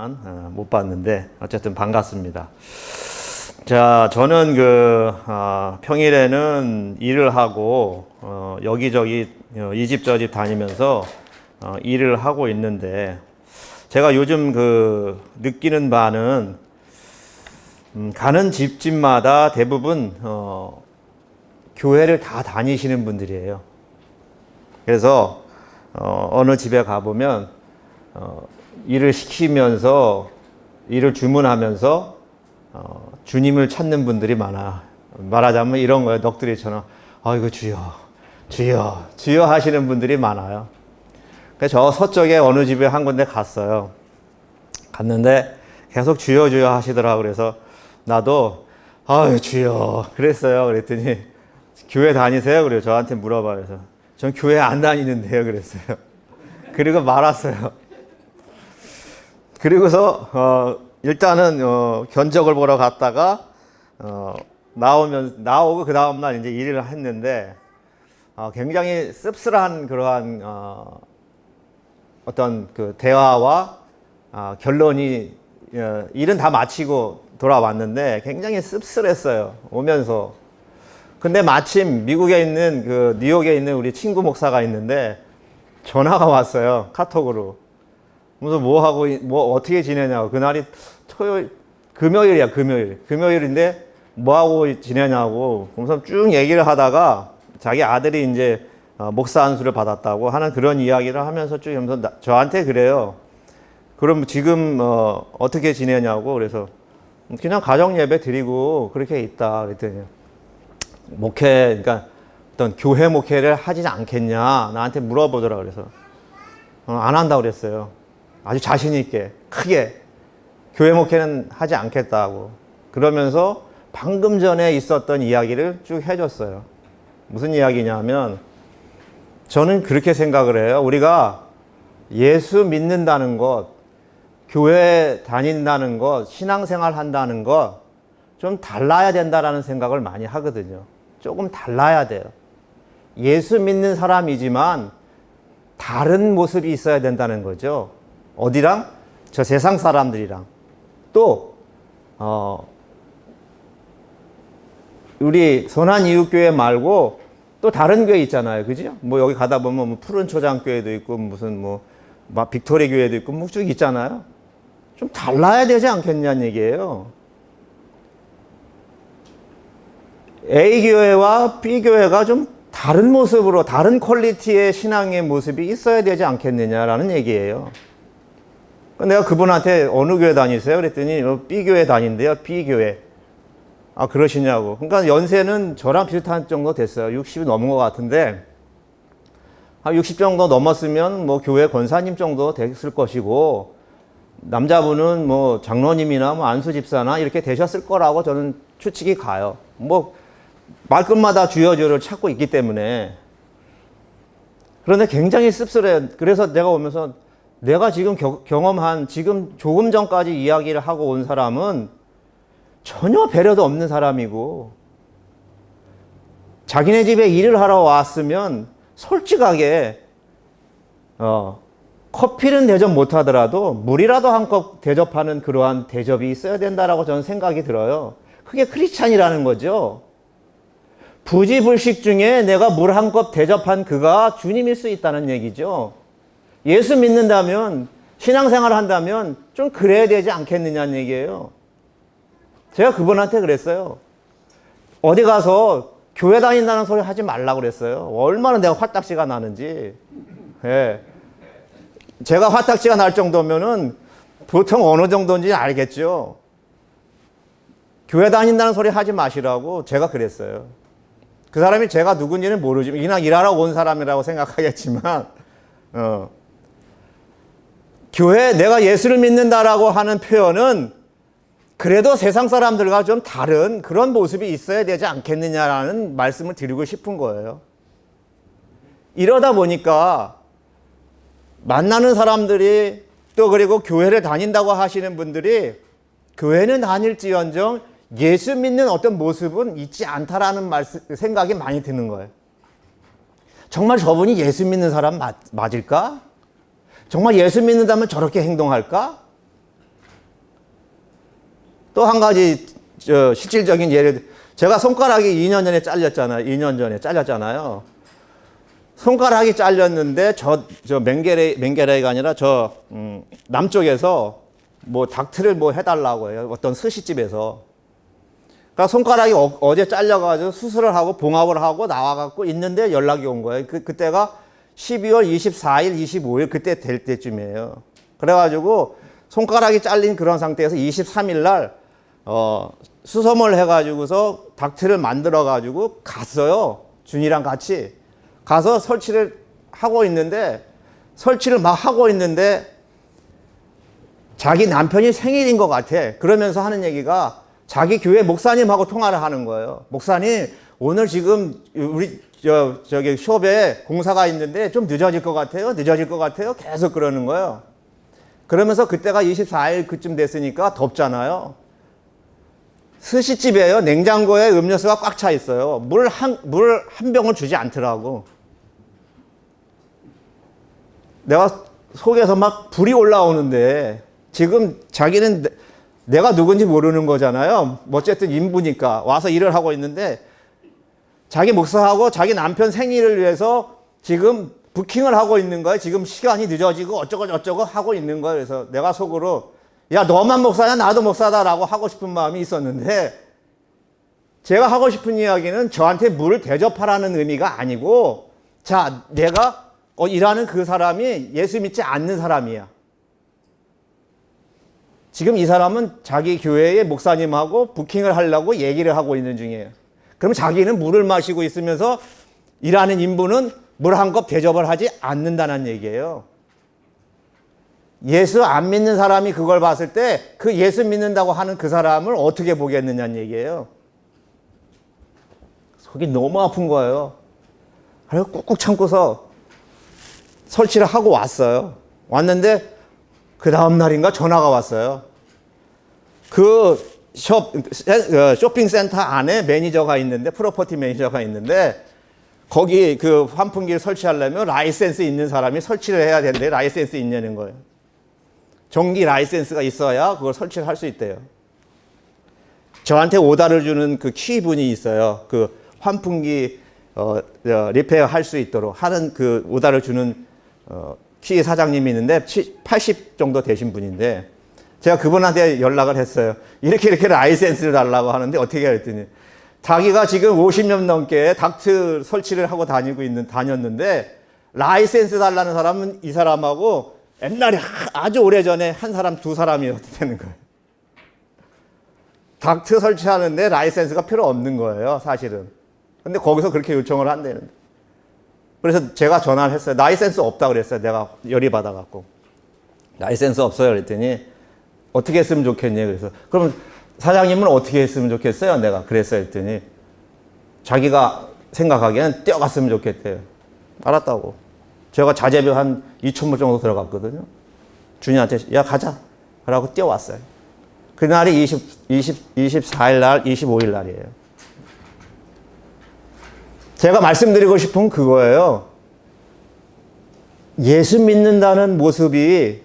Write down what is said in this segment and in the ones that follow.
오랫동안 못 봤는데 어쨌든 반갑습니다. 자, 저는 평일에는 일을 하고 여기저기 이 집 저 집 다니면서 일을 하고 있는데, 제가 요즘 느끼는 바는 가는 집집마다 대부분 교회를 다 다니시는 분들이에요. 그래서 어느 집에 가보면 일을 시키면서, 일을 주문하면서 주님을 찾는 분들이 많아. 말하자면 이런 거예요. 넋두리처럼 아이고 주여 주여 주여 하시는 분들이 많아요. 그래서 저 서쪽에 어느 집에 한 군데 갔는데 계속 주여 주여 하시더라고요. 그래서 나도 아유 주여 그랬어요. 그랬더니 교회 다니세요? 그래요. 저한테 물어봐요. 그래서 전 교회 안 다니는데요. 그랬어요. 그리고 말았어요. 그리고서 일단은 견적을 보러 갔다가 나오고 그 다음날 이제 일을 했는데 굉장히 씁쓸한 그러한 어떤 대화와 결론이, 일은 다 마치고 돌아왔는데 굉장히 씁쓸했어요. 오면서. 근데 마침 미국에 있는 뉴욕에 있는 우리 친구 목사가 있는데 전화가 왔어요. 카톡으로. 무슨 어떻게 지내냐고. 그날이 금요일이야, 금요일. 금요일인데 뭐하고 지내냐고. 그래서 쭉 얘기를 하다가 자기 아들이 이제 목사 안수를 받았다고 하는 그런 이야기를 하면서 쭉 하면서 저한테 그래요. 그럼 지금 어떻게 지내냐고. 그래서 그냥 가정 예배 드리고 그렇게 있다. 그랬더니 그러니까 어떤 교회 목회를 하지 않겠냐 나한테 물어보더라고. 그래서 안 한다고 그랬어요. 아주 자신 있게 크게 교회 목회는 하지 않겠다고. 그러면서 방금 전에 있었던 이야기를 쭉 해줬어요. 무슨 이야기냐면, 저는 그렇게 생각을 해요. 우리가 예수 믿는다는 것, 교회 다닌다는 것, 신앙생활 한다는 것 좀 달라야 된다라는 생각을 많이 하거든요. 조금 달라야 돼요. 예수 믿는 사람이지만 다른 모습이 있어야 된다는 거죠. 어디랑? 저 세상 사람들이랑. 또 우리 선한이웃교회 말고 또 다른 교회 있잖아요. 그죠? 뭐 여기 가다 보면 뭐 푸른 초장교회도 있고 무슨 빅토리 교회도 있고 뭐 쭉 있잖아요. 좀 달라야 되지 않겠냐는 얘기예요. A교회와 B교회가 좀 다른 모습으로, 다른 퀄리티의 신앙의 모습이 있어야 되지 않겠느냐라는 얘기예요. 내가 그분한테 어느 교회 다니세요? 그랬더니 B교회 다닌대요. B교회. 아, 그러시냐고. 그러니까 연세는 저랑 비슷한 정도 됐어요. 60이 넘은 것 같은데, 한 60 정도 넘었으면 뭐 교회 권사님 정도 됐을 것이고, 남자분은 뭐 장로님이나 안수 집사나 이렇게 되셨을 거라고 저는 추측이 가요. 말끝마다 주여주여를 찾고 있기 때문에. 그런데 굉장히 씁쓸해요. 그래서 내가 오면서 내가 지금 경험한, 지금 조금 전까지 이야기를 하고 온 사람은 전혀 배려도 없는 사람이고, 자기네 집에 일을 하러 왔으면 솔직하게 커피는 대접 못하더라도 물이라도 한 컵 대접하는 그러한 대접이 있어야 된다라고 저는 생각이 들어요. 그게 크리스찬이라는 거죠. 부지불식 중에 내가 물 한 컵 대접한 그가 주님일 수 있다는 얘기죠. 예수 믿는다면, 신앙생활을 한다면 좀 그래야 되지 않겠느냐는 얘기예요. 제가 그분한테 그랬어요. 어디 가서 교회 다닌다는 소리 하지 말라고 그랬어요. 얼마나 내가 화딱지가 나는지. 예. 제가 화딱지가 날 정도면은 보통 어느 정도인지 알겠죠. 교회 다닌다는 소리 하지 마시라고 제가 그랬어요. 그 사람이 제가 누군지는 모르지만, 그냥 일하러 온 사람이라고 생각하겠지만, 교회, 내가 예수를 믿는다라고 하는 표현은 그래도 세상 사람들과 좀 다른 그런 모습이 있어야 되지 않겠느냐라는 말씀을 드리고 싶은 거예요. 이러다 보니까 만나는 사람들이, 또 그리고 교회를 다닌다고 하시는 분들이 교회는 다닐지언정 예수 믿는 어떤 모습은 있지 않다라는 생각이 많이 드는 거예요. 정말 저분이 예수 믿는 사람 맞을까? 정말 예수 믿는다면 저렇게 행동할까? 또 한 가지 실질적인 예를, 제가 손가락이 2년 전에 잘렸잖아요. 2년 전에 잘렸잖아요. 손가락이 잘렸는데 저 맹게레이가 아니라 남쪽에서 뭐 닥트를 뭐 해달라고 해요. 어떤 스시집에서. 그러니까 손가락이 어제 잘려가지고 수술을 하고 봉합을 하고 나와갖고 있는데 연락이 온 거예요. 그때가 12월 24일, 25일 그때 될 때쯤이에요. 그래가지고 손가락이 잘린 그런 상태에서 23일 날 수소문을 해가지고서 닥트를 만들어가지고 갔어요. 준이랑 같이 가서 설치를 하고 있는데 자기 남편이 생일인 것 같아. 그러면서 하는 얘기가 자기 교회 목사님하고 통화를 하는 거예요. 목사님, 오늘 지금 우리 저기 숍에 공사가 있는데 좀 늦어질 것 같아요. 계속 그러는 거예요. 그러면서 그때가 24일 그쯤 됐으니까 덥잖아요. 스시집이에요. 냉장고에 음료수가 꽉 차 있어요. 물 한 병을 주지 않더라고. 내가 속에서 막 불이 올라오는데 지금 자기는 내가 누군지 모르는 거잖아요. 어쨌든 인부니까 와서 일을 하고 있는데 자기 목사하고 자기 남편 생일을 위해서 지금 부킹을 하고 있는 거예요. 지금 시간이 늦어지고 어쩌고 하고 있는 거예요. 그래서 내가 속으로 야, 너만 목사냐? 나도 목사다라고 하고 싶은 마음이 있었는데 제가 하고 싶은 이야기는 저한테 물을 대접하라는 의미가 아니고 자, 내가 일하는 그 사람이 예수 믿지 않는 사람이야. 지금 이 사람은 자기 교회의 목사님하고 부킹을 하려고 얘기를 하고 있는 중이에요. 그럼 자기는 물을 마시고 있으면서 일하는 인부는 물 한 컵 대접을 하지 않는다는 얘기예요. 예수 안 믿는 사람이 그걸 봤을 때 그 예수 믿는다고 하는 그 사람을 어떻게 보겠느냐는 얘기예요. 속이 너무 아픈 거예요. 그래서 꾹꾹 참고서 설치를 하고 왔어요. 왔는데 그 다음 날인가 전화가 왔어요. 그 쇼핑센터 안에 매니저가 있는데, 프로퍼티 매니저가 있는데, 거기 그 환풍기를 설치하려면 라이센스 있는 사람이 설치를 해야 되는데 라이센스 있냐는 거예요. 정기 라이센스가 있어야 그걸 설치를 할 수 있대요. 저한테 오다를 주는 그 키분이 있어요. 그 환풍기 리페어 할 수 있도록 하는 그 오다를 주는 키 사장님이 있는데 80 정도 되신 분인데 제가 그분한테 연락을 했어요. 이렇게 라이센스를 달라고 하는데 어떻게 해야 했더니 자기가 지금 50년 넘게 닥트 설치를 하고 다녔는데 라이센스 달라는 사람은 이 사람하고 옛날에 아주 오래전에 한 사람, 두 사람이었다는 거예요. 닥트 설치하는데 라이센스가 필요 없는 거예요, 사실은. 근데 거기서 그렇게 요청을 한다는데. 그래서 제가 전화를 했어요. 라이센스 없다 그랬어요. 내가 열이 받아갖고. 라이센스 없어요. 그랬더니 어떻게 했으면 좋겠니? 그래서 그럼 사장님은 어떻게 했으면 좋겠어요? 내가 그랬어요. 했더니 자기가 생각하기에는 뛰어갔으면 좋겠대요. 알았다고. 제가 자재비 한 2,000불 정도 들어갔거든요. 준이한테 야 가자. 그러고 뛰어왔어요. 그날이 24일 날, 25일 날이에요. 제가 말씀드리고 싶은 그거예요. 예수 믿는다는 모습이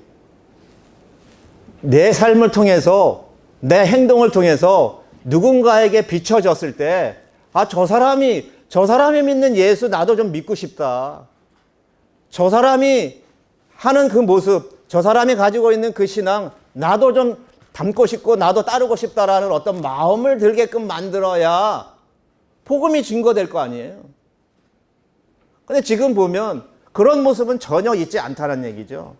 내 삶을 통해서, 내 행동을 통해서 누군가에게 비춰졌을 때, 아, 저 사람이 믿는 예수 나도 좀 믿고 싶다. 저 사람이 하는 그 모습, 저 사람이 가지고 있는 그 신앙, 나도 좀 닮고 싶고, 나도 따르고 싶다라는 어떤 마음을 들게끔 만들어야 복음이 증거될 거 아니에요. 근데 지금 보면 그런 모습은 전혀 있지 않다는 얘기죠.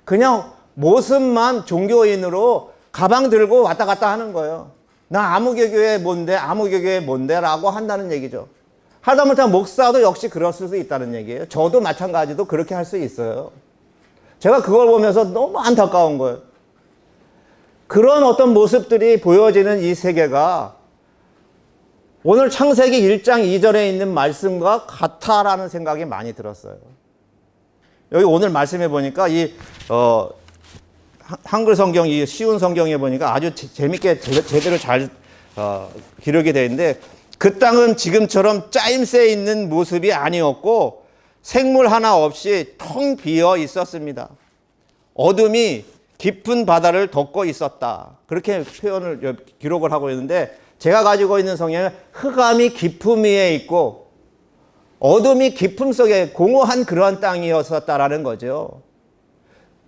그냥 모습만 종교인으로 가방 들고 왔다 갔다 하는 거예요. 나 아무개교회 뭔데 라고 한다는 얘기죠. 하다못해 목사도 역시 그럴 수도 있다는 얘기예요. 저도 마찬가지도 그렇게 할 수 있어요. 제가 그걸 보면서 너무 안타까운 거예요. 그런 어떤 모습들이 보여지는 이 세계가 오늘 창세기 1장 2절에 있는 말씀과 같다라는 생각이 많이 들었어요. 여기 오늘 말씀해 보니까 한글 성경, 이 쉬운 성경에 보니까 아주 재밌게 제대로 잘 기록이 되어 있는데, 그 땅은 지금처럼 짜임새 있는 모습이 아니었고 생물 하나 없이 텅 비어 있었습니다. 어둠이 깊은 바다를 덮고 있었다. 그렇게 표현을 기록을 하고 있는데 제가 가지고 있는 성경은 흑암이 깊음 위에 있고 어둠이 깊음 속에 공허한 그러한 땅이었었다라는 거죠.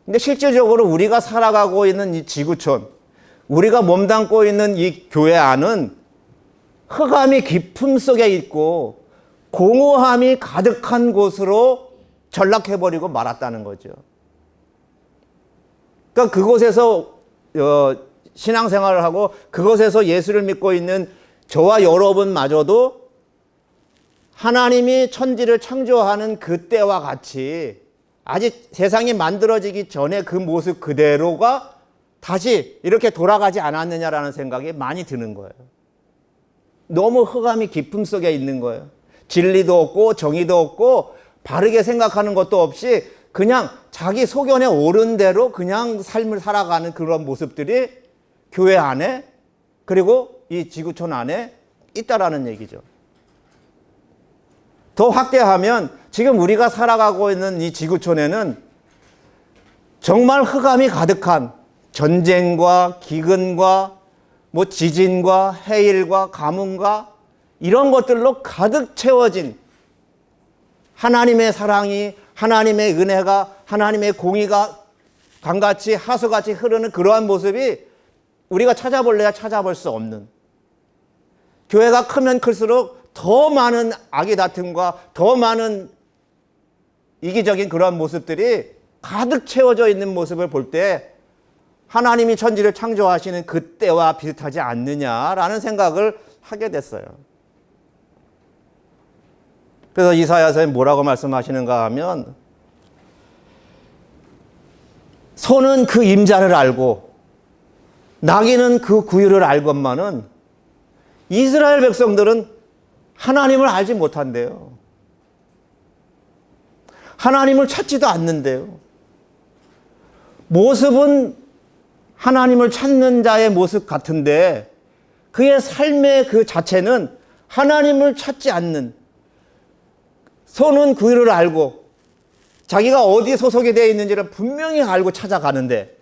근데 실질적으로 우리가 살아가고 있는 이 지구촌, 우리가 몸담고 있는 이 교회 안은 흑암이 깊음 속에 있고 공허함이 가득한 곳으로 전락해버리고 말았다는 거죠. 그러니까 그곳에서 신앙생활을 하고 그곳에서 예수를 믿고 있는 저와 여러분마저도 하나님이 천지를 창조하는 그때와 같이 아직 세상이 만들어지기 전에 그 모습 그대로가 다시 이렇게 돌아가지 않았느냐라는 생각이 많이 드는 거예요. 너무 흑암이 깊음 속에 있는 거예요. 진리도 없고 정의도 없고 바르게 생각하는 것도 없이 그냥 자기 소견에 옳은 대로 그냥 삶을 살아가는 그런 모습들이 교회 안에 그리고 이 지구촌 안에 있다라는 얘기죠. 더 확대하면 지금 우리가 살아가고 있는 이 지구촌에는 정말 흑암이 가득한 전쟁과 기근과 뭐 지진과 해일과 가뭄과 이런 것들로 가득 채워진 하나님의 사랑이 하나님의 은혜가 하나님의 공의가 강같이 하수같이 흐르는 그러한 모습이 우리가 찾아볼래야 찾아볼 수 없는, 교회가 크면 클수록 더 많은 악의 다툼과 더 많은 이기적인 그러한 모습들이 가득 채워져 있는 모습을 볼 때 하나님이 천지를 창조하시는 그때와 비슷하지 않느냐라는 생각을 하게 됐어요. 그래서 이사야서에 뭐라고 말씀하시는가 하면 소는 그 임자를 알고 나귀는 그 구유를 알건만은 이스라엘 백성들은 하나님을 알지 못한대요. 하나님을 찾지도 않는데요. 모습은 하나님을 찾는 자의 모습 같은데 그의 삶의 그 자체는 하나님을 찾지 않는, 소는 구유를 알고 자기가 어디에 소속이 되어 있는지를 분명히 알고 찾아가는데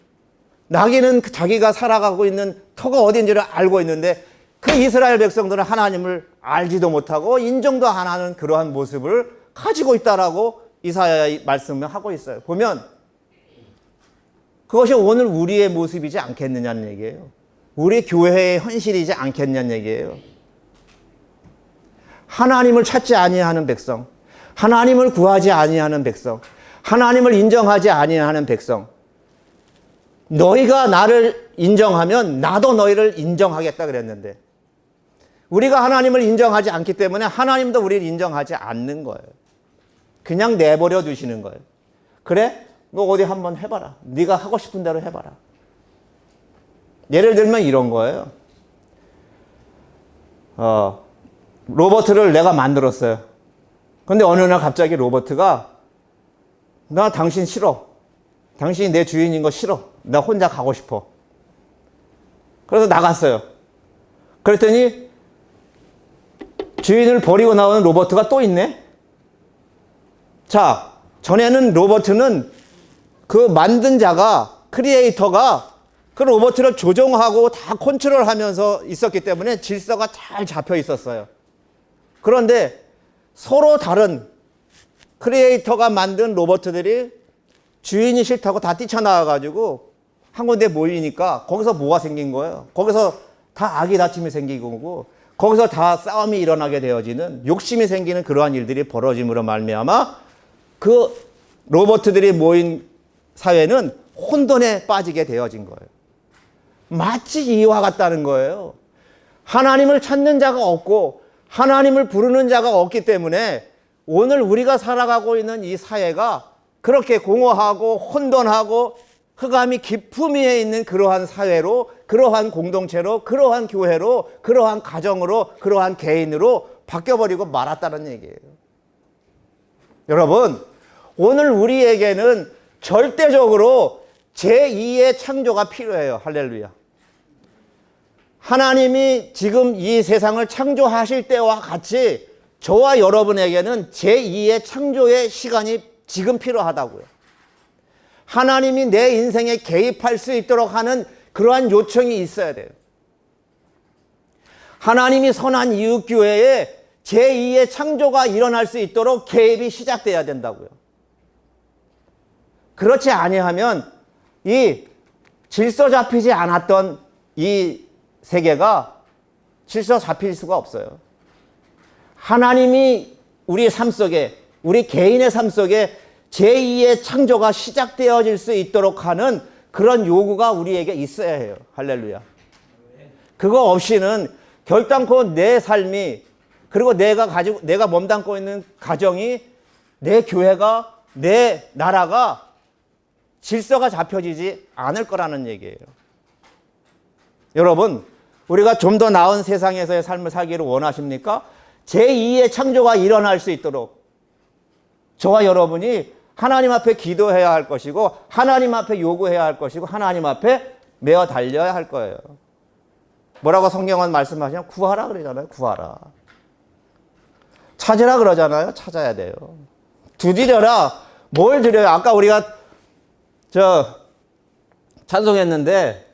나귀는 자기가 살아가고 있는 터가 어디인지를 알고 있는데 그 이스라엘 백성들은 하나님을 알지도 못하고 인정도 안 하는 그러한 모습을 가지고 있다라고 이사야의 말씀을 하고 있어요. 보면 그것이 오늘 우리의 모습이지 않겠느냐는 얘기예요. 우리 교회의 현실이지 않겠냐는 얘기예요. 하나님을 찾지 아니하는 백성, 하나님을 구하지 아니하는 백성, 하나님을 인정하지 아니하는 백성, 너희가 나를 인정하면 나도 너희를 인정하겠다 그랬는데 우리가 하나님을 인정하지 않기 때문에 하나님도 우리를 인정하지 않는 거예요. 그냥 내버려 두시는 거예요. 그래? 너 어디 한번 해봐라. 네가 하고 싶은 대로 해봐라. 예를 들면 이런 거예요. 로버트를 내가 만들었어요. 근데 어느 날 갑자기 로버트가 나 당신 싫어. 당신이 내 주인인 거 싫어. 나 혼자 가고 싶어. 그래서 나갔어요. 그랬더니 주인을 버리고 나오는 로버트가 또 있네? 자, 전에는 로버트는 그 만든 자가, 크리에이터가 그 로버트를 조종하고 다 컨트롤하면서 있었기 때문에 질서가 잘 잡혀 있었어요. 그런데 서로 다른 크리에이터가 만든 로버트들이 주인이 싫다고 다 뛰쳐나와가지고 한 군데 모이니까 거기서 뭐가 생긴 거예요? 거기서 다 악의 다툼이 생기고 거기서 다 싸움이 일어나게 되어지는, 욕심이 생기는 그러한 일들이 벌어짐으로 말미암아 그 로버트들이 모인 사회는 혼돈에 빠지게 되어진 거예요. 마치 이와 같다는 거예요. 하나님을 찾는 자가 없고 하나님을 부르는 자가 없기 때문에 오늘 우리가 살아가고 있는 이 사회가 그렇게 공허하고 혼돈하고 흑암이 깊음 위에 있는 그러한 사회로, 그러한 공동체로, 그러한 교회로, 그러한 가정으로, 그러한 개인으로 바뀌어버리고 말았다는 얘기예요. 여러분, 오늘 우리에게는 절대적으로 제2의 창조가 필요해요. 할렐루야. 하나님이 지금 이 세상을 창조하실 때와 같이 저와 여러분에게는 제2의 창조의 시간이 지금 필요하다고요. 하나님이 내 인생에 개입할 수 있도록 하는 그러한 요청이 있어야 돼요. 하나님이 선한 이웃교회에 제2의 창조가 일어날 수 있도록 개입이 시작돼야 된다고요. 그렇지 아니하면 이 질서 잡히지 않았던 이 세계가 질서 잡힐 수가 없어요. 하나님이 우리 삶 속에, 우리 개인의 삶 속에 제2의 창조가 시작되어질 수 있도록 하는 그런 요구가 우리에게 있어야 해요. 할렐루야. 그거 없이는 결단코 내 삶이, 그리고 내가 몸담고 있는 가정이, 내 교회가, 내 나라가 질서가 잡혀지지 않을 거라는 얘기예요. 여러분, 우리가 좀 더 나은 세상에서의 삶을 살기를 원하십니까? 제2의 창조가 일어날 수 있도록 저와 여러분이 하나님 앞에 기도해야 할 것이고, 하나님 앞에 요구해야 할 것이고, 하나님 앞에 메어 달려야 할 거예요. 뭐라고 성경은 말씀하시냐면 구하라 그러잖아요. 구하라. 찾으라 그러잖아요. 찾아야 돼요. 두드려라. 뭘 드려요? 아까 우리가 찬송했는데,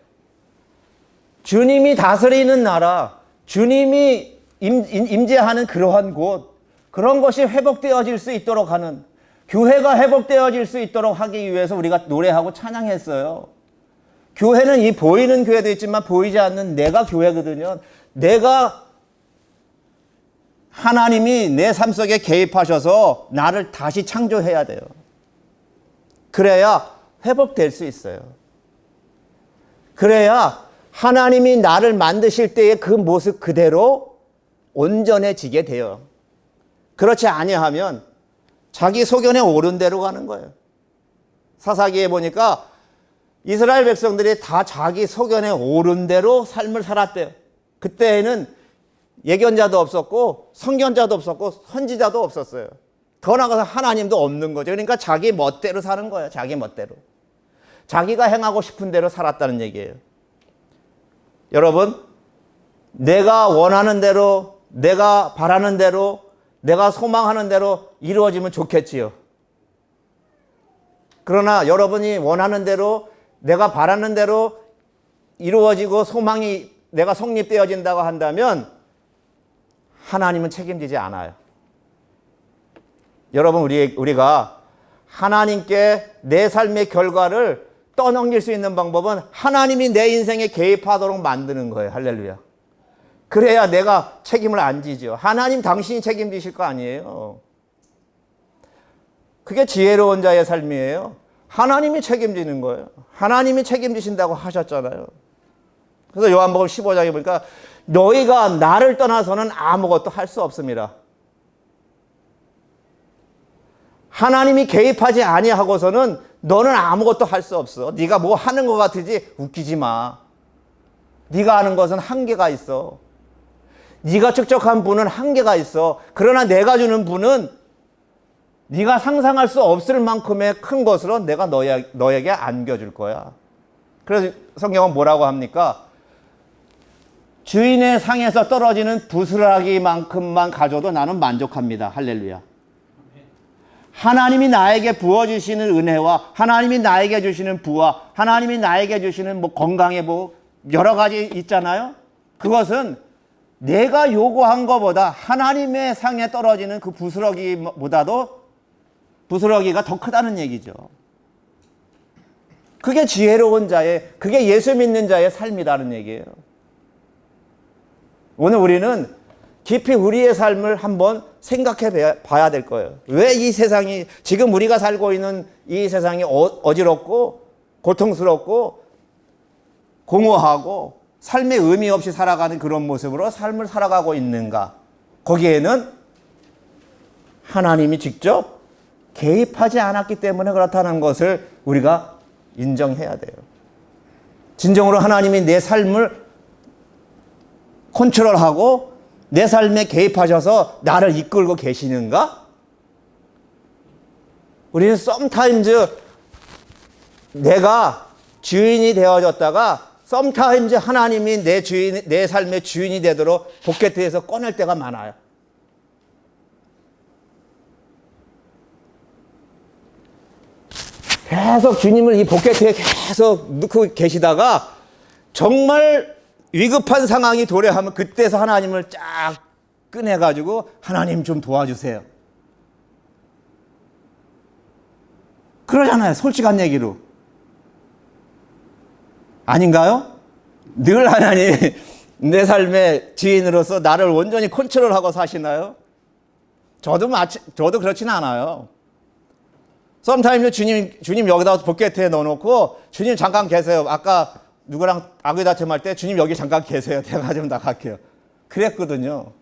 주님이 다스리는 나라, 주님이 임재하는 그러한 곳, 그런 것이 회복되어질 수 있도록 하는, 교회가 회복되어질 수 있도록 하기 위해서 우리가 노래하고 찬양했어요. 교회는 이 보이는 교회도 있지만 보이지 않는 내가 교회거든요. 하나님이 내 삶 속에 개입하셔서 나를 다시 창조해야 돼요. 그래야 회복될 수 있어요. 그래야 하나님이 나를 만드실 때의 그 모습 그대로 온전해지게 돼요. 그렇지 아니하면 자기 소견에 옳은 대로 가는 거예요. 사사기에 보니까 이스라엘 백성들이 다 자기 소견에 옳은 대로 삶을 살았대요. 그때에는 예견자도 없었고 선견자도 없었고 선지자도 없었어요. 더 나아가서 하나님도 없는 거죠. 그러니까 자기 멋대로 사는 거예요. 자기 멋대로. 자기가 행하고 싶은 대로 살았다는 얘기예요. 여러분, 내가 원하는 대로, 내가 바라는 대로, 내가 소망하는 대로 이루어지면 좋겠지요. 그러나 여러분이 원하는 대로, 내가 바라는 대로 이루어지고 소망이 내가 성립되어진다고 한다면 하나님은 책임지지 않아요. 여러분, 우리가 하나님께 내 삶의 결과를 떠넘길 수 있는 방법은 하나님이 내 인생에 개입하도록 만드는 거예요. 할렐루야. 그래야 내가 책임을 안 지죠. 하나님 당신이 책임지실 거 아니에요. 그게 지혜로운 자의 삶이에요. 하나님이 책임지는 거예요. 하나님이 책임지신다고 하셨잖아요. 그래서 요한복음 15장에 보니까 너희가 나를 떠나서는 아무것도 할 수 없습니다. 하나님이 개입하지 아니하고서는 너는 아무것도 할 수 없어. 네가 뭐 하는 것 같으지 웃기지 마. 네가 하는 것은 한계가 있어. 네가 축적한 분은 한계가 있어. 그러나 내가 주는 분은 네가 상상할 수 없을 만큼의 큰 것으로 내가 너에게 안겨줄 거야. 그래서 성경은 뭐라고 합니까? 주인의 상에서 떨어지는 부스러기만큼만 가져도 나는 만족합니다. 할렐루야. 하나님이 나에게 부어주시는 은혜와 하나님이 나에게 주시는 부와 하나님이 나에게 주시는 뭐 건강의 뭐 여러 가지 있잖아요. 그것은 내가 요구한 것보다 하나님의 상에 떨어지는 그 부스러기보다도 부스러기가 더 크다는 얘기죠. 그게 지혜로운 자의, 그게 예수 믿는 자의 삶이라는 얘기예요. 오늘 우리는 깊이 우리의 삶을 한번 생각해 봐야 될 거예요. 왜 이 세상이, 지금 우리가 살고 있는 이 세상이 어지럽고 고통스럽고 공허하고 삶의 의미 없이 살아가는 그런 모습으로 삶을 살아가고 있는가? 거기에는 하나님이 직접 개입하지 않았기 때문에 그렇다는 것을 우리가 인정해야 돼요. 진정으로 하나님이 내 삶을 컨트롤하고 내 삶에 개입하셔서 나를 이끌고 계시는가? 우리는 sometimes 내가 주인이 되어졌다가 sometimes 하나님이 내 삶의 주인이 되도록 포켓에서 꺼낼 때가 많아요. 계속 주님을 이 포켓에 계속 넣고 계시다가 정말 위급한 상황이 도래하면 그때서 하나님을 쫙 꺼내가지고 하나님 좀 도와주세요. 그러잖아요. 솔직한 얘기로. 아닌가요? 늘 하나님 내 삶의 지인으로서 나를 온전히 컨트롤하고 사시나요? 저도 그렇지는 않아요. 썸타임요 주님 여기다 포켓에 넣어놓고 주님 잠깐 계세요. 아까 누구랑 아귀 다툼할 때 주님 여기 잠깐 계세요. 내가 좀 나갈게요. 그랬거든요.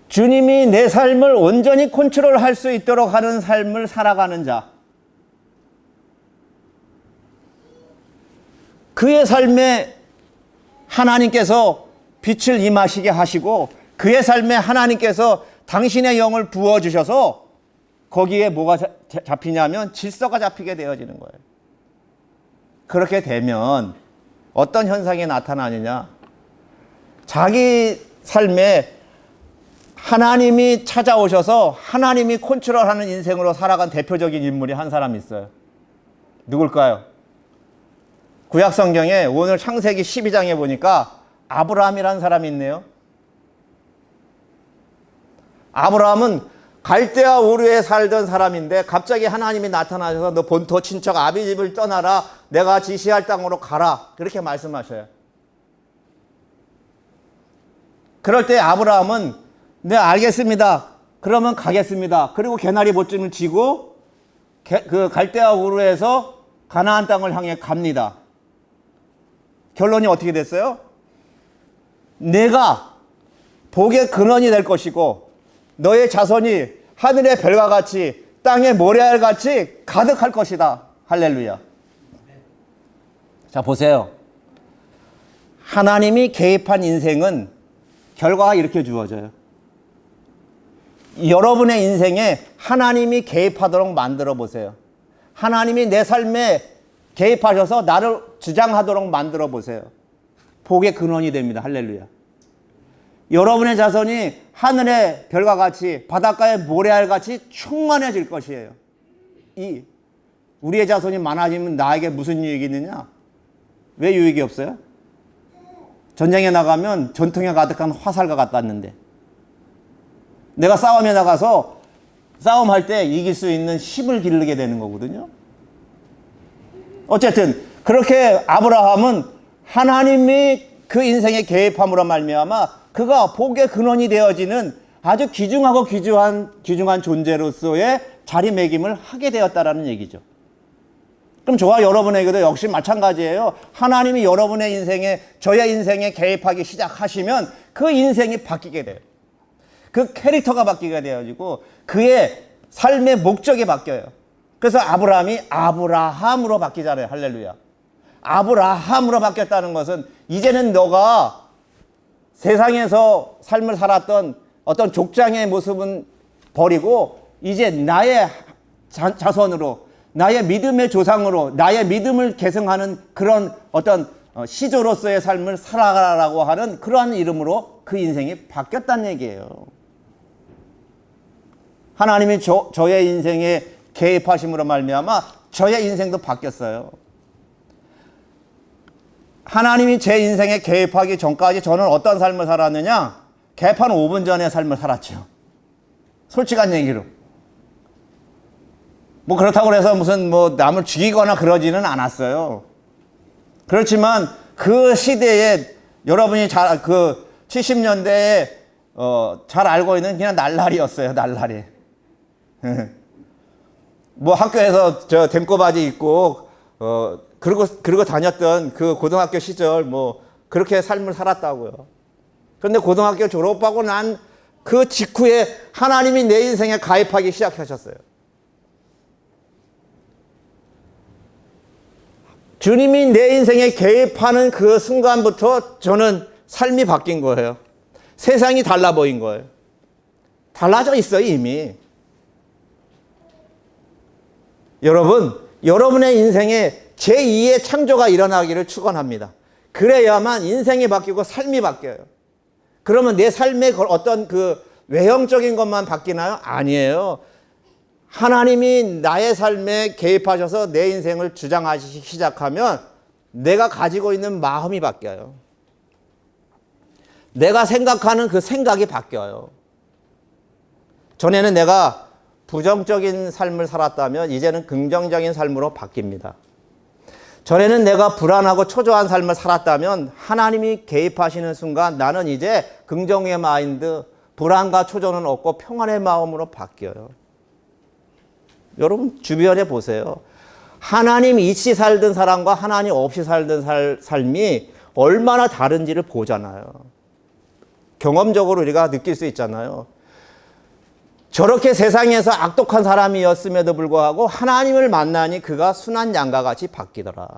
주님이 내 삶을 온전히 컨트롤할 수 있도록 하는 삶을 살아가는 자. 그의 삶에 하나님께서 빛을 임하시게 하시고 그의 삶에 하나님께서 당신의 영을 부어주셔서 거기에 뭐가 잡히냐면 질서가 잡히게 되어지는 거예요. 그렇게 되면 어떤 현상이 나타나느냐? 자기 삶에 하나님이 찾아오셔서 하나님이 컨트롤하는 인생으로 살아간 대표적인 인물이 한 사람 있어요. 누굴까요? 구약 성경에 오늘 창세기 12장에 보니까 아브라함이라는 사람이 있네요. 아브라함은 갈대아 우르에 살던 사람인데 갑자기 하나님이 나타나셔서 너 본토 친척 아비 집을 떠나라. 내가 지시할 땅으로 가라. 그렇게 말씀하셔요. 그럴 때 아브라함은 네 알겠습니다. 그러면 가겠습니다. 그리고 개나리 보쯤을 지고 그 갈대아 우르에서 가나안 땅을 향해 갑니다. 결론이 어떻게 됐어요? 내가 복의 근원이 될 것이고 너의 자손이 하늘의 별과 같이 땅의 모래알 같이 가득할 것이다. 할렐루야. 자 보세요. 하나님이 개입한 인생은 결과가 이렇게 주어져요. 여러분의 인생에 하나님이 개입하도록 만들어 보세요. 하나님이 내 삶에 개입하셔서 나를 주장하도록 만들어 보세요. 복의 근원이 됩니다. 할렐루야. 여러분의 자손이 하늘의 별과 같이 바닷가의 모래알 같이 충만해질 것이에요. 우리의 자손이 많아지면 나에게 무슨 유익이 있느냐? 왜 유익이 없어요? 전쟁에 나가면 전통에 가득한 화살과 같았는데 내가 싸움에 나가서 싸움할 때 이길 수 있는 힘을 기르게 되는 거거든요. 어쨌든 그렇게 아브라함은 하나님이 그 인생에 개입함으로 말미암아 그가 복의 근원이 되어지는 아주 귀중하고 귀중한 존재로서의 자리매김을 하게 되었다라는 얘기죠. 그럼 저와 여러분에게도 역시 마찬가지예요. 하나님이 여러분의 인생에 저의 인생에 개입하기 시작하시면 그 인생이 바뀌게 돼요. 그 캐릭터가 바뀌게 되어지고 그의 삶의 목적이 바뀌어요. 그래서 아브라함이 아브라함으로 바뀌잖아요. 할렐루야. 아브라함으로 바뀌었다는 것은 이제는 너가 세상에서 삶을 살았던 어떤 족장의 모습은 버리고 이제 나의 자손으로 나의 믿음의 조상으로 나의 믿음을 계승하는 그런 어떤 시조로서의 삶을 살아가라고 하는 그러한 이름으로 그 인생이 바뀌었다는 얘기예요. 하나님이 저의 인생에 개입하심으로 말미암아 저의 인생도 바뀌었어요. 하나님이 제 인생에 개입하기 전까지 저는 어떤 삶을 살았느냐? 개판 5분 전의 삶을 살았죠. 솔직한 얘기로. 뭐 그렇다고 해서 무슨 뭐 남을 죽이거나 그러지는 않았어요. 그렇지만 그 시대에 여러분이 그 70년대에 잘 알고 있는 그냥 날라리였어요. 날라리. 뭐 학교에서 저 댐꼬바지 입고 그러고 다녔던 그 고등학교 시절 뭐 그렇게 삶을 살았다고요. 그런데 고등학교 졸업하고 난 그 직후에 하나님이 내 인생에 가입하기 시작하셨어요. 주님이 내 인생에 개입하는 그 순간부터 저는 삶이 바뀐 거예요. 세상이 달라 보인 거예요. 달라져 있어요, 이미. 여러분, 여러분의 인생에 제2의 창조가 일어나기를 축원합니다. 그래야만 인생이 바뀌고 삶이 바뀌어요. 그러면 내 삶의 어떤 그 외형적인 것만 바뀌나요? 아니에요. 하나님이 나의 삶에 개입하셔서 내 인생을 주장하시기 시작하면 내가 가지고 있는 마음이 바뀌어요. 내가 생각하는 그 생각이 바뀌어요. 전에는 내가 부정적인 삶을 살았다면 이제는 긍정적인 삶으로 바뀝니다. 전에는 내가 불안하고 초조한 삶을 살았다면 하나님이 개입하시는 순간 나는 이제 긍정의 마인드, 불안과 초조는 없고 평안의 마음으로 바뀌어요. 여러분 주변에 보세요. 하나님 있이 살던 사람과 하나님 없이 살던 삶이 얼마나 다른지를 보잖아요. 경험적으로 우리가 느낄 수 있잖아요. 저렇게 세상에서 악독한 사람이었음에도 불구하고 하나님을 만나니 그가 순한 양과 같이 바뀌더라.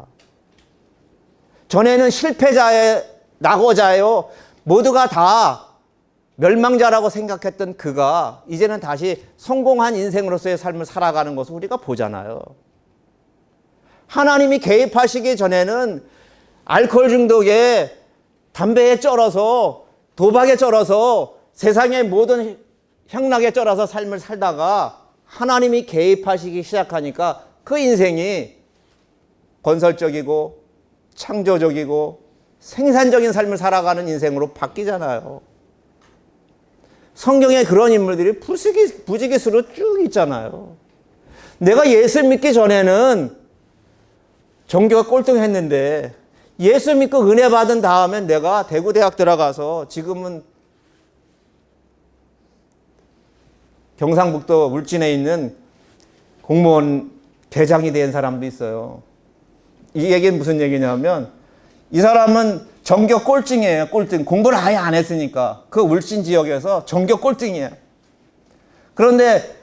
전에는 실패자의 낙오자예요. 모두가 다 멸망자라고 생각했던 그가 이제는 다시 성공한 인생으로서의 삶을 살아가는 것을 우리가 보잖아요. 하나님이 개입하시기 전에는 알코올 중독에 담배에 쩔어서 도박에 쩔어서 세상의 모든 향락에 쩔어서 삶을 살다가 하나님이 개입하시기 시작하니까 그 인생이 건설적이고 창조적이고 생산적인 삶을 살아가는 인생으로 바뀌잖아요. 성경에 그런 인물들이 부지기수로 쭉 있잖아요. 내가 예수 믿기 전에는 종교가 꼴등했는데 예수 믿고 은혜 받은 다음에 내가 대구대학 들어가서 지금은 경상북도 울진에 있는 공무원 대장이 된 사람도 있어요. 이 얘기는 무슨 얘기냐면 이 사람은 전교 꼴등이에요. 꼴등. 공부를 아예 안 했으니까 그 울진 지역에서 전교 꼴등이에요. 그런데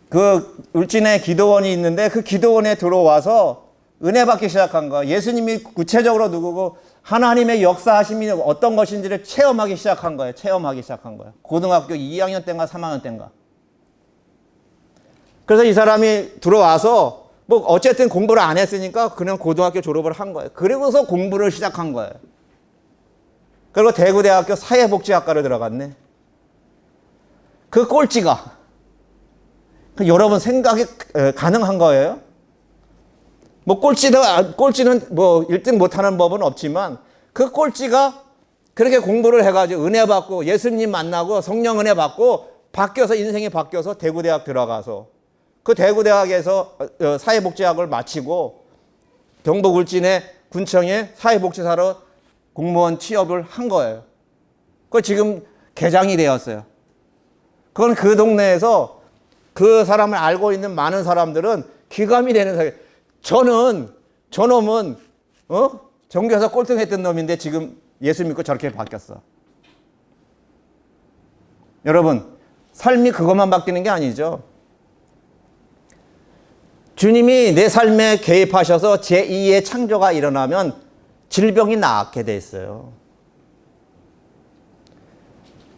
그 울진에 기도원이 있는데 그 기도원에 들어와서 은혜 받기 시작한 거예요. 예수님이 구체적으로 누구고 하나님의 역사하심이 어떤 것인지를 체험하기 시작한 거예요. 고등학교 2학년 때인가 3학년 때인가. 그래서 이 사람이 들어와서 뭐 어쨌든 공부를 안 했으니까 그냥 고등학교 졸업을 한 거예요. 그리고서 공부를 시작한 거예요. 그리고 대구대학교 사회복지학과를 들어갔네. 그 꼴찌가 여러분 생각이 가능한 거예요? 뭐 꼴찌는 뭐 1등 못하는 법은 없지만 그 꼴찌가 그렇게 공부를 해가지고 은혜 받고 예수님 만나고 성령 은혜 받고 바뀌어서 인생이 바뀌어서 대구대학 들어가서 그 대구대학에서 사회복지학을 마치고 경북 울진의 군청에 사회복지사로 공무원 취업을 한 거예요. 그 지금 계장이 되었어요. 그건 그 동네에서 그 사람을 알고 있는 많은 사람들은 기감이 되는 사람. 저놈은 전교에서 꼴등했던 놈인데 지금 예수 믿고 저렇게 바뀌었어. 여러분 삶이 그것만 바뀌는 게 아니죠. 주님이 내 삶에 개입하셔서 제2의 창조가 일어나면 질병이 낫게 돼 있어요.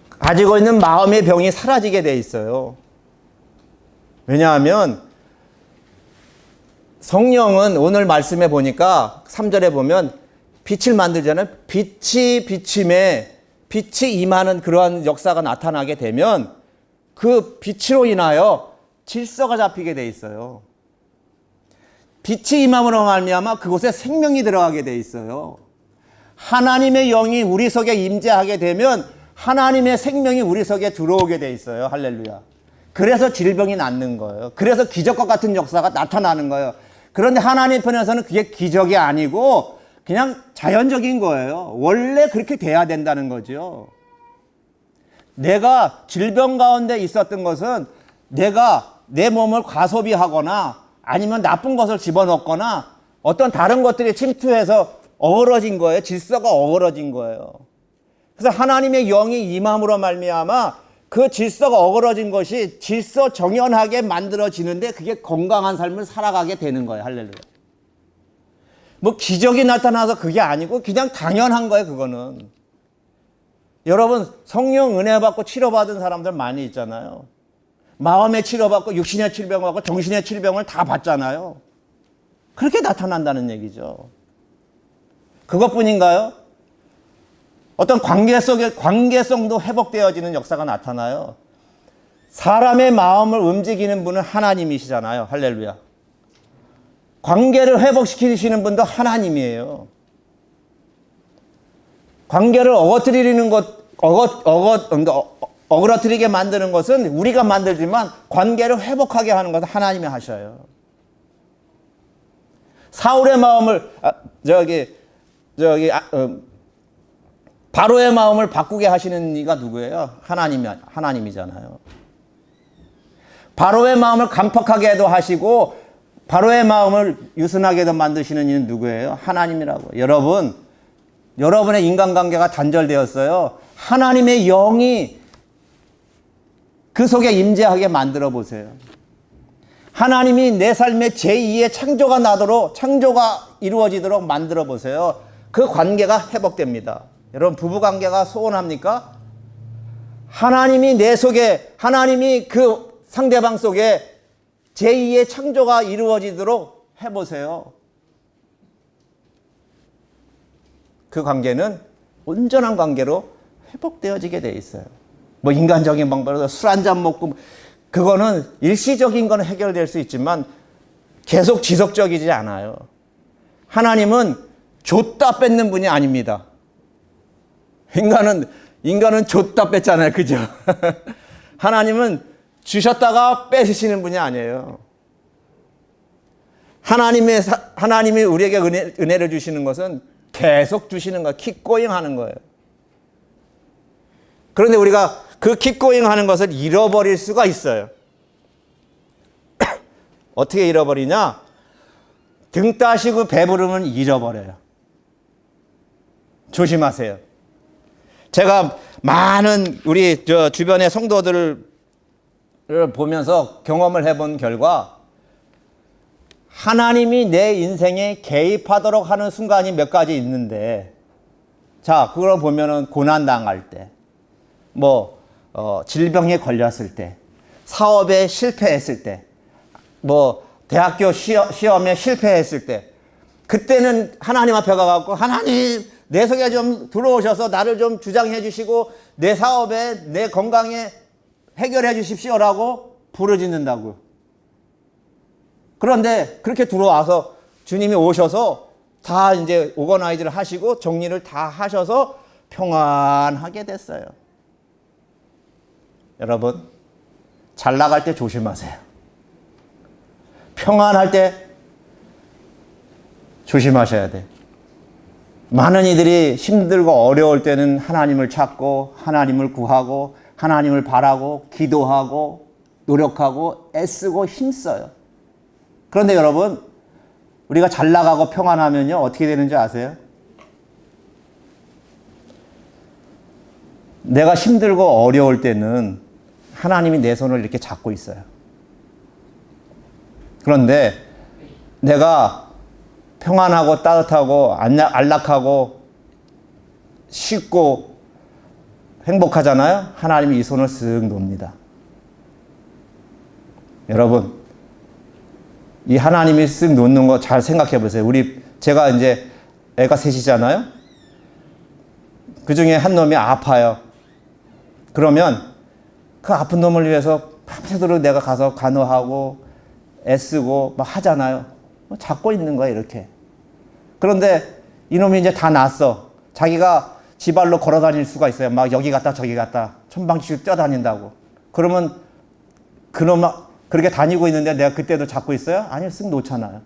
가지고 있는 마음의 병이 사라지게 돼 있어요. 왜냐하면 성령은 오늘 말씀해 보니까 3절에 보면 빛을 만들잖아요. 빛이 비침에 빛이 임하는 그러한 역사가 나타나게 되면 그 빛으로 인하여 질서가 잡히게 돼 있어요. 빛이 임함으로 말미암아 그곳에 생명이 들어가게 돼 있어요. 하나님의 영이 우리 속에 임재하게 되면 하나님의 생명이 우리 속에 들어오게 돼 있어요. 할렐루야. 그래서 질병이 낫는 거예요. 그래서 기적과 같은 역사가 나타나는 거예요. 그런데 하나님 편에서는 그게 기적이 아니고 그냥 자연적인 거예요. 원래 그렇게 돼야 된다는 거죠. 내가 질병 가운데 있었던 것은 내가 내 몸을 과소비하거나 아니면 나쁜 것을 집어넣거나 어떤 다른 것들이 침투해서 어우러진 거예요. 질서가 어우러진 거예요. 그래서 하나님의 영이 임함으로 말미암아 그 질서가 어우러진 것이 질서 정연하게 만들어지는데 그게 건강한 삶을 살아가게 되는 거예요. 할렐루야. 뭐 기적이 나타나서 그게 아니고 그냥 당연한 거예요. 그거는. 여러분 성령 은혜 받고 치료받은 사람들 많이 있잖아요. 마음의 치료받고 육신의 질병받고 정신의 질병을 다 받잖아요. 그렇게 나타난다는 얘기죠. 그것뿐인가요? 어떤 관계성도 회복되어지는 역사가 나타나요. 사람의 마음을 움직이는 분은 하나님이시잖아요. 할렐루야. 관계를 회복시키시는 분도 하나님이에요. 관계를 어그러뜨리게 만드는 것은 우리가 만들지만 관계를 회복하게 하는 것은 하나님이 하셔요. 사울의 마음을 바로의 마음을 바꾸게 하시는 이가 누구예요? 하나님이잖아요. 바로의 마음을 간팍하게도 하시고 바로의 마음을 유순하게도 만드시는 이는 누구예요? 하나님이라고. 여러분의 인간관계가 단절되었어요. 하나님의 영이 그 속에 임재하게 만들어 보세요. 하나님이 내 삶의 제2의 창조가 이루어지도록 만들어 보세요. 그 관계가 회복됩니다. 여러분, 부부관계가 소원합니까? 하나님이 하나님이 그 상대방 속에 제2의 창조가 이루어지도록 해보세요. 그 관계는 온전한 관계로 회복되어지게 돼 있어요. 뭐 인간적인 방법으로 술 한잔 먹고 그거는 일시적인 건 해결될 수 있지만 계속 지속적이지 않아요. 하나님은 줬다 뺏는 분이 아닙니다. 인간은 줬다 뺐잖아요. 그죠? 하나님은 주셨다가 뺏으시는 분이 아니에요. 하나님이 우리에게 은혜를 주시는 것은 계속 주시는 거예요. 킵고잉 하는 거예요. 그런데 우리가 그 킵고잉 하는 것을 잃어버릴 수가 있어요. 어떻게 잃어버리냐? 등 따시고 배부르면 잃어버려요. 조심하세요. 제가 많은 우리 주변의 성도들을 보면서 경험을 해본 결과 하나님이 내 인생에 개입하도록 하는 순간이 몇 가지 있는데, 자, 그걸 보면은 고난당할 때, 질병에 걸렸을 때, 사업에 실패했을 때, 대학교 시험에 실패했을 때, 그때는 하나님 앞에 가갖고, 하나님, 내 속에 좀 들어오셔서 나를 좀 주장해 주시고, 내 사업에, 내 건강에 해결해 주십시오라고 부르짖는다고요. 그런데 그렇게 들어와서 주님이 오셔서 다 이제 오거나이즈를 하시고 정리를 다 하셔서 평안하게 됐어요. 여러분, 잘 나갈 때 조심하세요. 평안할 때 조심하셔야 돼. 많은 이들이 힘들고 어려울 때는 하나님을 찾고 하나님을 구하고 하나님을 바라고 기도하고 노력하고 애쓰고 힘써요. 그런데 여러분, 우리가 잘 나가고 평안하면요, 어떻게 되는지 아세요? 내가 힘들고 어려울 때는 하나님이 내 손을 이렇게 잡고 있어요. 그런데 내가 평안하고 따뜻하고 안락하고 쉽고 행복하잖아요? 하나님이 이 손을 쓱 놓습니다. 여러분, 이 하나님이 쓱 놓는 거 잘 생각해 보세요. 제가 이제 애가 셋이잖아요? 그 중에 한 놈이 아파요. 그러면 그 아픈 놈을 위해서 밤새도록 내가 가서 간호하고 애쓰고 막 하잖아요. 잡고 있는 거야, 이렇게. 그런데 이놈이 이제 다 났어. 자기가 지발로 걸어 다닐 수가 있어요. 막 여기 갔다 저기 갔다 천방지축 뛰어다닌다고. 그러면 그놈 그렇게 다니고 있는데 내가 그때도 잡고 있어요? 아니요, 쓱 놓잖아요.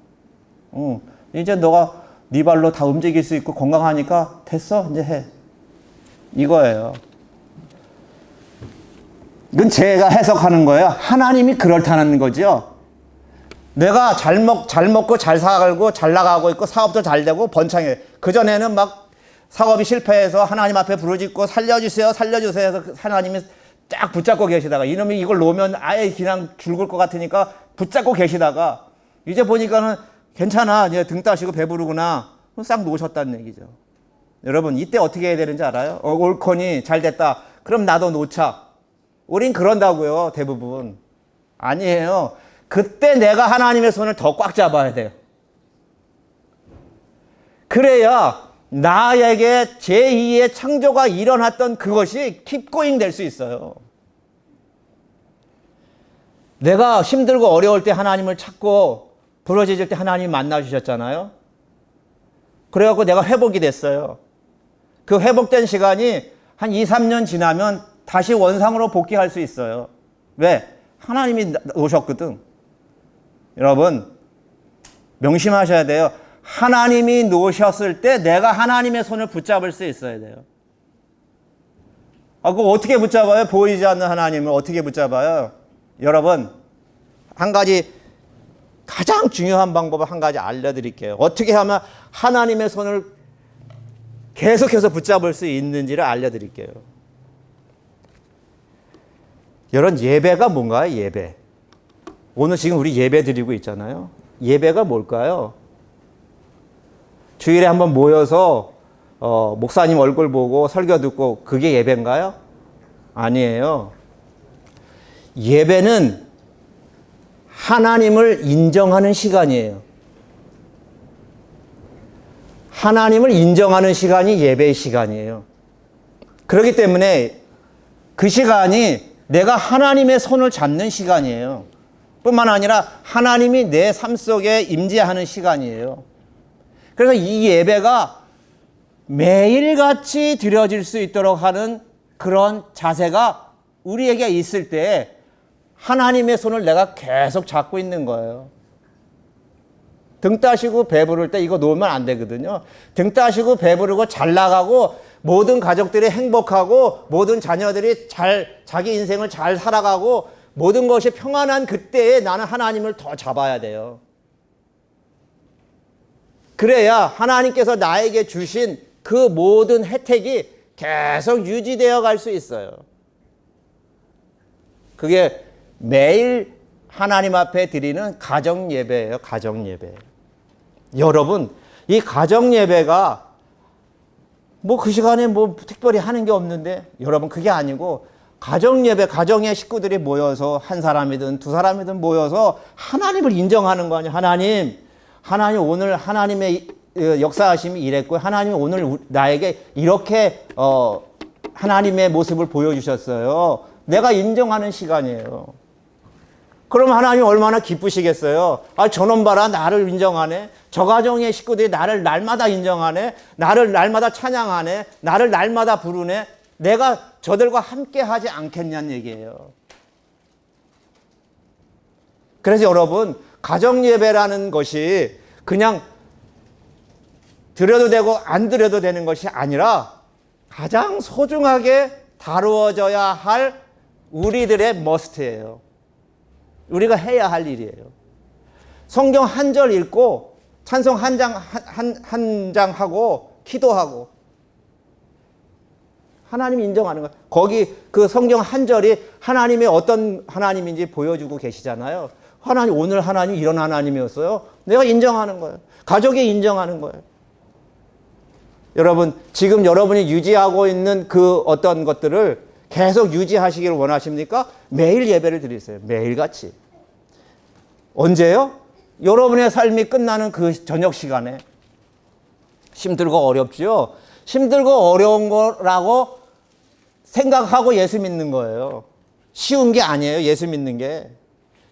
이제 너가 네 발로 다 움직일 수 있고 건강하니까 됐어, 이제 해. 이거예요. 이건 제가 해석하는 거예요. 하나님이 그렇다는 거죠. 내가 잘 먹고 잘 살고 잘 나가고 있고 사업도 잘 되고 번창해. 그전에는 막 사업이 실패해서 하나님 앞에 부르짖고 살려주세요 해서 하나님이 딱 붙잡고 계시다가 이놈이 이걸 놓으면 아예 그냥 죽을 것 같으니까 붙잡고 계시다가 이제 보니까는 괜찮아, 이제 등 따시고 배부르구나, 싹 놓으셨다는 얘기죠. 여러분, 이때 어떻게 해야 되는지 알아요? 옳거니 잘 됐다, 그럼 나도 놓자. 우린 그런다고요, 대부분. 아니에요. 그때 내가 하나님의 손을 더 꽉 잡아야 돼요. 그래야 나에게 제2의 창조가 일어났던 그것이 킵고잉 될 수 있어요. 내가 힘들고 어려울 때 하나님을 찾고 부러져질 때 하나님 만나주셨잖아요. 그래갖고 내가 회복이 됐어요. 그 회복된 시간이 한 2, 3년 지나면 다시 원상으로 복귀할 수 있어요. 왜? 하나님이 오셨거든. 여러분, 명심하셔야 돼요. 하나님이 놓으셨을 때 내가 하나님의 손을 붙잡을 수 있어야 돼요. 그거 어떻게 붙잡아요? 보이지 않는 하나님을 어떻게 붙잡아요? 여러분, 한 가지 가장 중요한 방법을 한 가지 알려드릴게요. 어떻게 하면 하나님의 손을 계속해서 붙잡을 수 있는지를 알려드릴게요. 여러분, 예배가 뭔가요? 예배. 오늘 지금 우리 예배 드리고 있잖아요. 예배가 뭘까요? 주일에 한번 모여서 목사님 얼굴 보고 설교 듣고 그게 예배인가요? 아니에요. 예배는 하나님을 인정하는 시간이에요. 하나님을 인정하는 시간이 예배의 시간이에요. 그렇기 때문에 그 시간이 내가 하나님의 손을 잡는 시간이에요. 뿐만 아니라 하나님이 내 삶 속에 임재하는 시간이에요. 그래서 이 예배가 매일같이 드려질 수 있도록 하는 그런 자세가 우리에게 있을 때 하나님의 손을 내가 계속 잡고 있는 거예요. 등 따시고 배부를 때 이거 놓으면 안 되거든요. 등 따시고 배부르고 잘 나가고 모든 가족들이 행복하고 모든 자녀들이 자기 인생을 잘 살아가고 모든 것이 평안한 그때에 나는 하나님을 더 잡아야 돼요. 그래야 하나님께서 나에게 주신 그 모든 혜택이 계속 유지되어 갈 수 있어요. 그게 매일 하나님 앞에 드리는 가정 예배예요. 가정 예배. 여러분, 이 가정 예배가 그 시간에 특별히 하는 게 없는데, 여러분, 그게 아니고 가정 예배, 가정의 식구들이 모여서 한 사람이든 두 사람이든 모여서 하나님을 인정하는 거 아니에요. 하나님 오늘 하나님의 역사하심이 이랬고, 하나님이 오늘 나에게 이렇게 하나님의 모습을 보여주셨어요. 내가 인정하는 시간이에요. 그럼 하나님 얼마나 기쁘시겠어요. 저놈 봐라, 나를 인정하네. 저 가정의 식구들이 나를 날마다 인정하네. 나를 날마다 찬양하네. 나를 날마다 부르네. 내가 저들과 함께 하지 않겠냐는 얘기예요. 그래서 여러분, 가정예배라는 것이 그냥 드려도 되고 안 드려도 되는 것이 아니라 가장 소중하게 다루어져야 할 우리들의 머스트예요. 우리가 해야 할 일이에요. 성경 한 절 읽고 찬송 한 장 하고 기도하고 하나님 인정하는 거예요. 거기 그 성경 한 절이 하나님이 어떤 하나님인지 보여주고 계시잖아요. 오늘 하나님 이런 하나님이었어요. 내가 인정하는 거예요. 가족이 인정하는 거예요. 여러분, 지금 여러분이 유지하고 있는 그 어떤 것들을 계속 유지하시기를 원하십니까? 매일 예배를 드리세요. 매일같이. 언제요? 여러분의 삶이 끝나는 그 저녁 시간에. 힘들고 어렵죠? 힘들고 어려운 거라고 생각하고 예수 믿는 거예요. 쉬운 게 아니에요. 예수 믿는 게.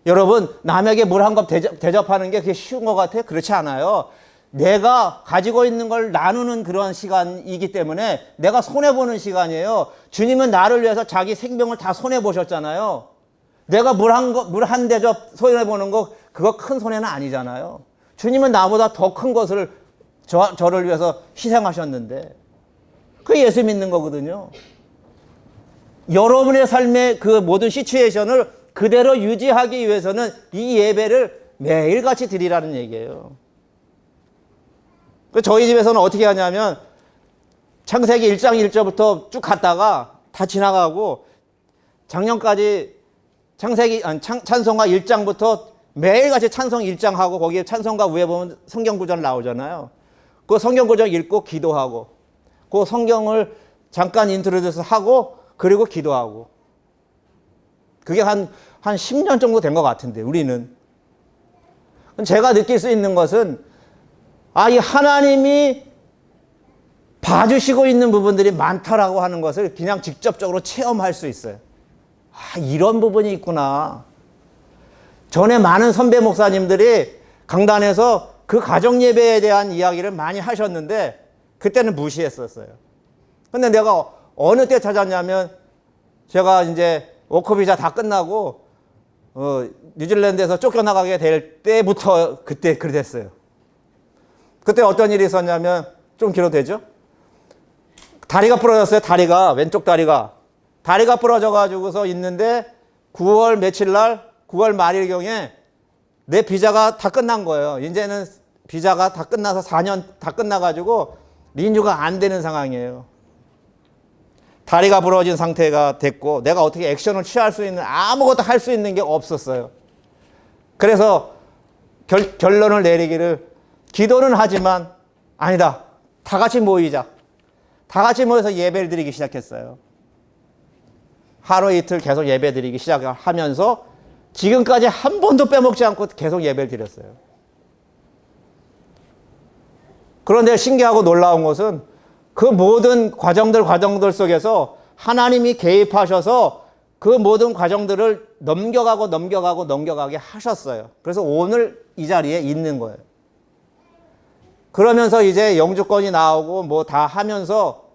여러분, 남에게 물 한 컵 대접하는 게 그게 쉬운 것 같아요? 그렇지 않아요. 내가 가지고 있는 걸 나누는 그런 시간이기 때문에 내가 손해보는 시간이에요. 주님은 나를 위해서 자기 생명을 다 손해보셨잖아요. 내가 물 한 대접 손해보는 거, 그거 큰 손해는 아니잖아요. 주님은 나보다 더 큰 것을 저를 위해서 희생하셨는데, 그게 예수 믿는 거거든요. 여러분의 삶의 그 모든 시츄에이션을 그대로 유지하기 위해서는 이 예배를 매일같이 드리라는 얘기예요. 저희 집에서는 어떻게 하냐면 창세기 1장 1절부터 쭉 갔다가 다 지나가고 작년까지 찬송가 1장부터 매일같이 찬송 1장 하고 거기에 찬송가 위에 보면 성경 구절 나오잖아요. 그 성경 구절 읽고 기도하고 그 성경을 잠깐 인트로듀스 하고 그리고 기도하고 그게 한 10년 정도 된 것 같은데 우리는. 제가 느낄 수 있는 것은 이 하나님이 봐주시고 있는 부분들이 많다라고 하는 것을 그냥 직접적으로 체험할 수 있어요. 이런 부분이 있구나. 전에 많은 선배 목사님들이 강단에서 그 가정 예배에 대한 이야기를 많이 하셨는데 그때는 무시했었어요. 근데 내가 어느 때 찾았냐면 제가 이제 워크비자 다 끝나고 뉴질랜드에서 쫓겨나가게 될 때부터 그때 그랬어요. 그때 어떤 일이 있었냐면 좀 길어도 되죠? 다리가 부러졌어요. 왼쪽 다리가 부러져 가지고서 있는데 9월 며칠 날 9월 말일경에 내 비자가 다 끝난 거예요. 이제는 비자가 다 끝나서 4년 다 끝나가지고 리뉴가 안 되는 상황이에요. 다리가 부러진 상태가 됐고 내가 어떻게 액션을 취할 수 있는 아무것도 할 수 있는 게 없었어요. 그래서 결론을 내리기를 기도는 하지만 아니다. 다 같이 모이자. 다 같이 모여서 예배를 드리기 시작했어요. 하루 이틀 계속 예배 드리기 시작하면서 지금까지 한 번도 빼먹지 않고 계속 예배를 드렸어요. 그런데 신기하고 놀라운 것은 그 모든 과정들 속에서 하나님이 개입하셔서 그 모든 과정들을 넘겨가게 하셨어요. 그래서 오늘 이 자리에 있는 거예요. 그러면서 이제 영주권이 나오고 뭐 다 하면서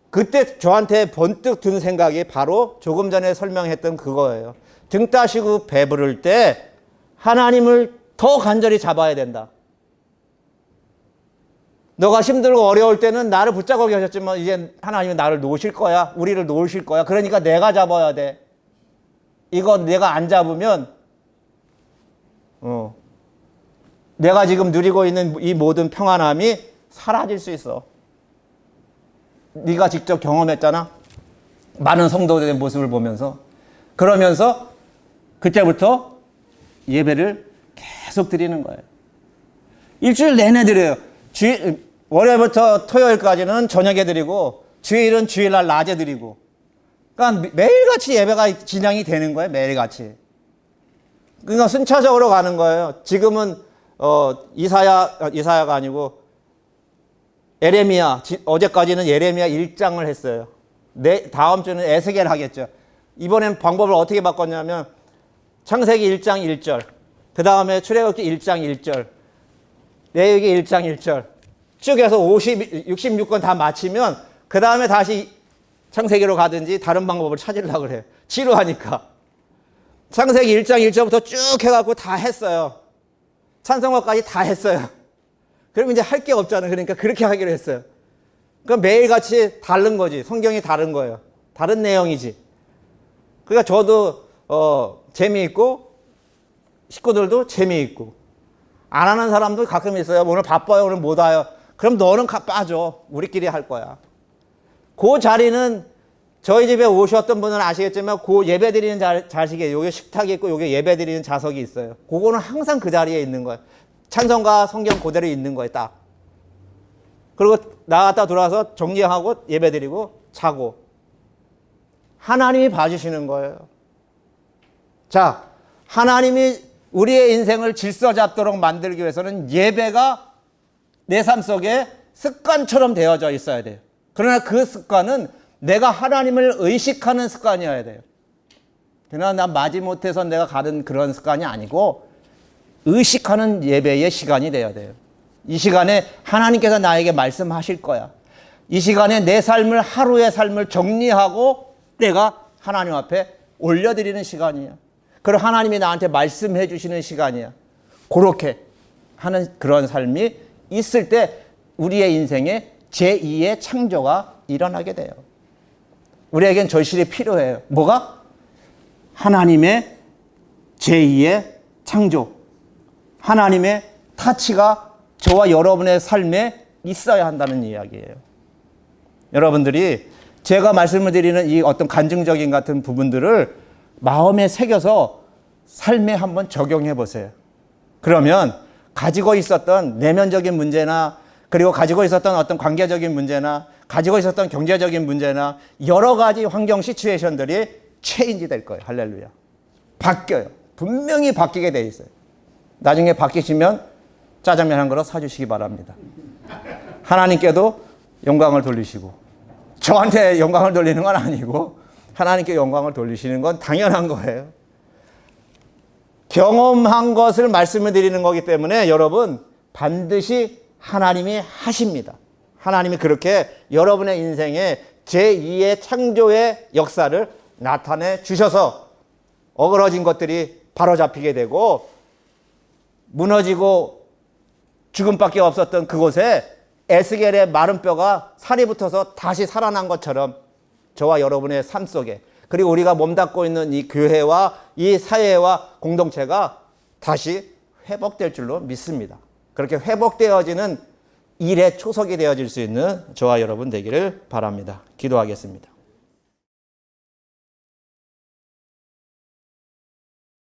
그때 저한테 번뜩 든 생각이 바로 조금 전에 설명했던 그거예요. 등 따시고 배부를 때 하나님을 더 간절히 잡아야 된다. 너가 힘들고 어려울 때는 나를 붙잡고 계셨지만 이제 하나님은 나를 놓으실 거야. 우리를 놓으실 거야. 그러니까 내가 잡아야 돼. 이거 내가 안 잡으면 내가 지금 누리고 있는 이 모든 평안함이 사라질 수 있어. 네가 직접 경험했잖아. 많은 성도들의 모습을 보면서. 그러면서 그때부터 예배를 계속 드리는 거예요. 일주일 내내 드려요. 월요일부터 토요일까지는 저녁에 드리고 주일은 주일날 낮에 드리고. 그러니까 매일같이 예배가 진행이 되는 거예요. 매일같이. 그러니까 순차적으로 가는 거예요. 지금은 이사야가 아니고 예레미야, 어제까지는 예레미야 1장을 했어요. 다음 주는 에스겔 하겠죠. 이번엔 방법을 어떻게 바꿨냐면 창세기 1장 1절, 그 다음에 출애굽기 1장 1절, 레위기 1장 1절 쭉 해서 66권 다 마치면 그 다음에 다시 창세기로 가든지 다른 방법을 찾으려고 그래요. 지루하니까. 창세기 1장 1절부터 쭉 해갖고 다 했어요. 찬송가까지 다 했어요. 그럼 이제 할 게 없잖아요. 그러니까 그렇게 하기로 했어요. 그럼 매일같이 다른 거지. 성경이 다른 거예요. 다른 내용이지. 그러니까 저도 재미있고 식구들도 재미있고 안 하는 사람도 가끔 있어요. 오늘 바빠요. 오늘 못 와요. 그럼 너는 빠져. 우리끼리 할 거야. 그 자리는 저희 집에 오셨던 분은 아시겠지만 그 예배 드리는 자식에 여기 식탁이 있고 여기 예배 드리는 좌석이 있어요. 그거는 항상 그 자리에 있는 거예요. 찬송가 성경 그대로 있는 거예요. 딱. 그리고 나갔다 들어와서 정리하고 예배 드리고 자고. 하나님이 봐주시는 거예요. 자, 하나님이 우리의 인생을 질서 잡도록 만들기 위해서는 예배가 내 삶 속에 습관처럼 되어져 있어야 돼요. 그러나 그 습관은 내가 하나님을 의식하는 습관이어야 돼요. 그러나 난 마지못해서 내가 가는 그런 습관이 아니고 의식하는 예배의 시간이 되어야 돼요. 이 시간에 하나님께서 나에게 말씀하실 거야. 이 시간에 내 삶을, 하루의 삶을 정리하고 내가 하나님 앞에 올려드리는 시간이야. 그리고 하나님이 나한테 말씀해 주시는 시간이야. 그렇게 하는 그런 삶이 있을 때 우리의 인생에 제2의 창조가 일어나게 돼요. 우리에겐 절실히 필요해요. 뭐가? 하나님의 제2의 창조. 하나님의 타치가 저와 여러분의 삶에 있어야 한다는 이야기예요. 여러분들이 제가 말씀을 드리는 이 어떤 간증적인 같은 부분들을 마음에 새겨서 삶에 한번 적용해 보세요. 그러면 가지고 있었던 내면적인 문제나 그리고 가지고 있었던 어떤 관계적인 문제나 가지고 있었던 경제적인 문제나 여러 가지 환경 시츄에이션들이 체인지 될 거예요. 할렐루야. 바뀌어요. 분명히 바뀌게 돼 있어요. 나중에 바뀌시면 짜장면 한 그릇 사주시기 바랍니다. 하나님께도 영광을 돌리시고 저한테 영광을 돌리는 건 아니고 하나님께 영광을 돌리시는 건 당연한 거예요. 경험한 것을 말씀을 드리는 거기 때문에 여러분 반드시 하나님이 하십니다. 하나님이 그렇게 여러분의 인생에 제2의 창조의 역사를 나타내 주셔서 어그러진 것들이 바로잡히게 되고 무너지고 죽음밖에 없었던 그곳에 에스겔의 마른 뼈가 살이 붙어서 다시 살아난 것처럼 저와 여러분의 삶 속에 그리고 우리가 몸담고 있는 이 교회와 이 사회와 공동체가 다시 회복될 줄로 믿습니다. 그렇게 회복되어지는 일의 초석이 되어질 수 있는 저와 여러분 되기를 바랍니다. 기도하겠습니다.